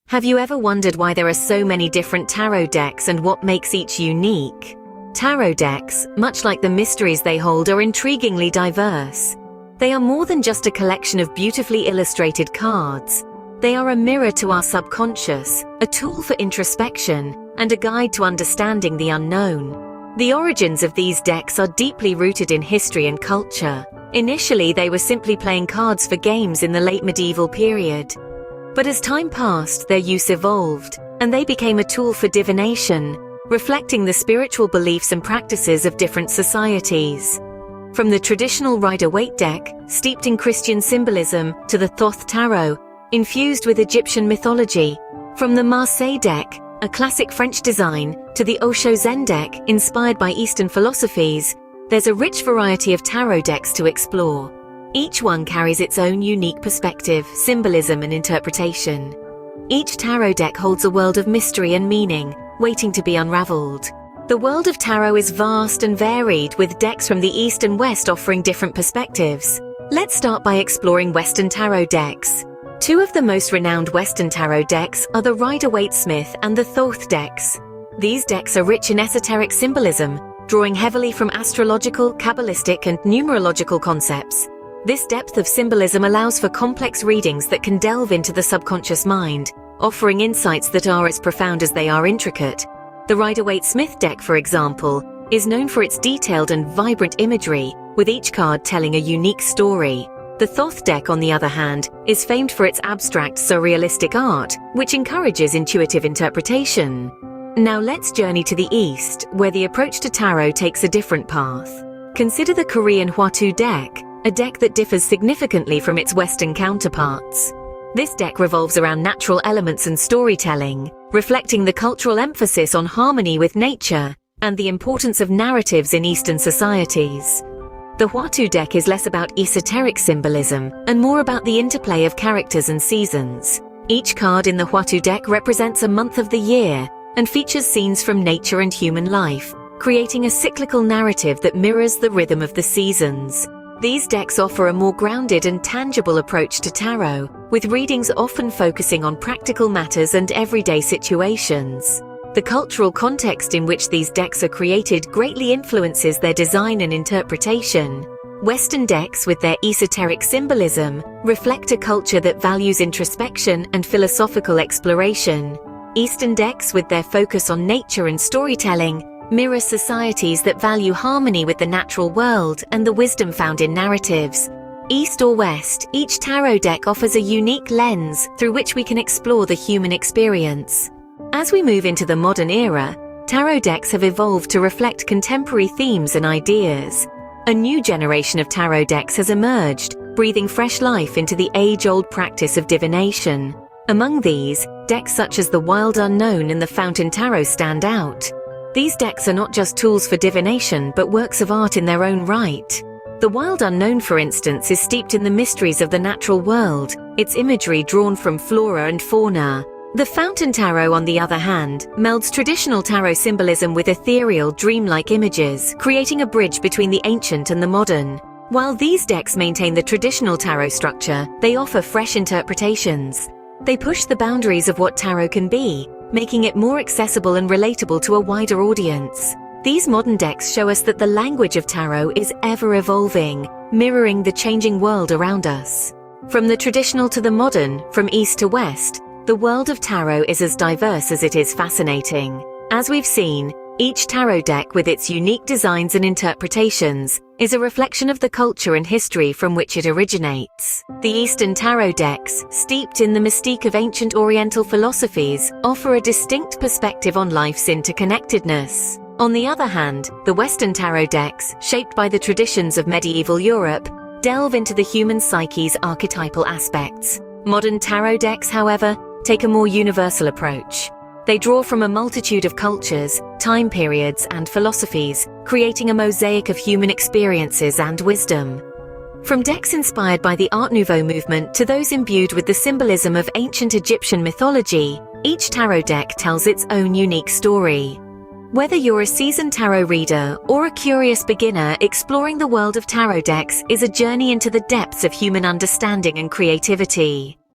Have you ever wondered why there are so many different tarot decks and what makes each unique? Tarot decks, much like the mysteries they hold, are intriguingly diverse. They are more than just a collection of beautifully illustrated cards. They are a mirror to our subconscious, a tool for introspection, and a guide to understanding the unknown. The origins of these decks are deeply rooted in history and culture. Initially, they were simply playing cards for games in the late medieval period. But as time passed, their use evolved, and they became a tool for divination, reflecting the spiritual beliefs and practices of different societies. From the traditional Rider-Waite deck, steeped in Christian symbolism, to the Thoth Tarot, infused with Egyptian mythology. From the Marseille deck, a classic French design, to the Osho Zen deck, inspired by Eastern philosophies, there's a rich variety of tarot decks to explore. Each one carries its own unique perspective, symbolism, and interpretation. Each tarot deck holds a world of mystery and meaning, waiting to be unraveled. The world of tarot is vast and varied, with decks from the East and West offering different perspectives. Let's start by exploring Western tarot decks. Two of the most renowned Western tarot decks are the Rider-Waite-Smith and the Thoth decks. These decks are rich in esoteric symbolism, drawing heavily from astrological, Kabbalistic, and numerological concepts. This depth of symbolism allows for complex readings that can delve into the subconscious mind, offering insights that are as profound as they are intricate. The Rider-Waite-Smith deck, for example, is known for its detailed and vibrant imagery, with each card telling a unique story. The Thoth deck, on the other hand, is famed for its abstract, surrealistic art, which encourages intuitive interpretation. Now let's journey to the East, where the approach to tarot takes a different path. Consider the Korean Hwatu deck, a deck that differs significantly from its Western counterparts. This deck revolves around natural elements and storytelling, reflecting the cultural emphasis on harmony with nature and the importance of narratives in Eastern societies. The Hwatu deck is less about esoteric symbolism and more about the interplay of characters and seasons. Each card in the Hwatu deck represents a month of the year and features scenes from nature and human life, creating a cyclical narrative that mirrors the rhythm of the seasons. These decks offer a more grounded and tangible approach to tarot, with readings often focusing on practical matters and everyday situations. The cultural context in which these decks are created greatly influences their design and interpretation. Western decks, with their esoteric symbolism, reflect a culture that values introspection and philosophical exploration. Eastern decks, with their focus on nature and storytelling, mirror societies that value harmony with the natural world and the wisdom found in narratives. East or West, each tarot deck offers a unique lens through which we can explore the human experience. As we move into the modern era, tarot decks have evolved to reflect contemporary themes and ideas. A new generation of tarot decks has emerged, breathing fresh life into the age-old practice of divination. Among these, decks such as the Wild Unknown and the Fountain Tarot stand out. These decks are not just tools for divination but works of art in their own right. The Wild Unknown, for instance, is steeped in the mysteries of the natural world, its imagery drawn from flora and fauna. The Fountain Tarot, on the other hand, melds traditional tarot symbolism with ethereal, dreamlike images, creating a bridge between the ancient and the modern. While these decks maintain the traditional tarot structure, they offer fresh interpretations. They push the boundaries of what tarot can be, making it more accessible and relatable to a wider audience. These modern decks show us that the language of tarot is ever evolving, mirroring the changing world around us. From the traditional to the modern, from East to West, the world of tarot is as diverse as it is fascinating. As we've seen, each tarot deck, with its unique designs and interpretations, is a reflection of the culture and history from which it originates. The Eastern tarot decks, steeped in the mystique of ancient Oriental philosophies, offer a distinct perspective on life's interconnectedness. On the other hand, the Western tarot decks, shaped by the traditions of medieval Europe, delve into the human psyche's archetypal aspects. Modern tarot decks, however, take a more universal approach. They draw from a multitude of cultures, time periods, and philosophies, creating a mosaic of human experiences and wisdom. From decks inspired by the Art Nouveau movement to those imbued with the symbolism of ancient Egyptian mythology, each tarot deck tells its own unique story. Whether you're a seasoned tarot reader or a curious beginner, exploring the world of tarot decks is a journey into the depths of human understanding and creativity.